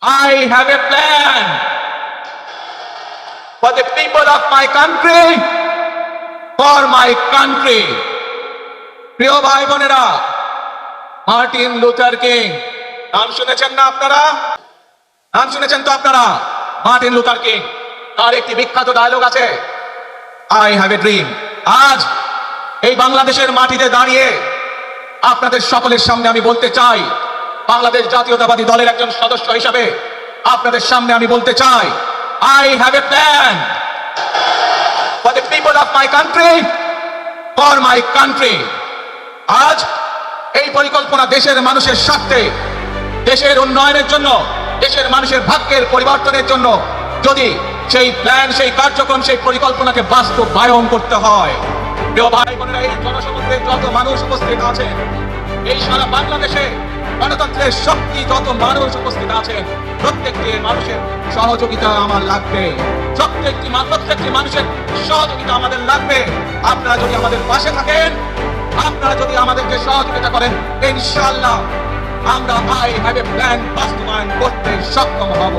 I have a plan for the people of my country, for my country. প্রিয় ভাই বোনেরা, Martin Luther king নাম শুনেছেন না আপনারা? নাম শুনেছেন তো আপনারা? মার্টিন লুথার কিং, তার একটি বিখ্যাত ডায়লগ আছে, আই হ্যাভ এ ড্রিম। আজ এই বাংলাদেশের মাটিতে দাঁড়িয়ে আপনাদের সকলের সামনে আমি বলতে চাই, বাংলাদেশ জাতীয়তাবাদী দলের একজন সদস্য হিসাবে আপনাদের সামনে আমি বলতে চাই, I have a plan for the people of my country, for my country. আজ এই পরিকল্পনা দেশের মানুষের স্বার্থে, দেশের উন্নয়নের জন্য, দেশের মানুষের ভাগ্যের পরিবর্তনের জন্য যদি সেই প্ল্যান, সেই কার্যক্রম, সেই পরিকল্পনাকে বাস্তবায়ন করতে হয়, প্রিয় ভাই বোনেরা, এই জনসমুদ্রের যত মানুষ উপস্থিত আছেন, এই সারা বাংলাদেশে গণতন্ত্রের শক্তি যত মানুষ উপস্থিত আছেন, প্রত্যেকটি মানুষের সহযোগিতা আমার লাগবে, প্রত্যেকটি মানুষের সহযোগিতা আমাদের লাগবে। আপনারা যদি আমাদের পাশে থাকেন, আপনারা যদি আমাদেরকে সহযোগিতা করেন, ইনশাআল্লাহ আমরা আই হ্যাভ এ প্ল্যান বাস্তবায়ন করতে সক্ষম হব।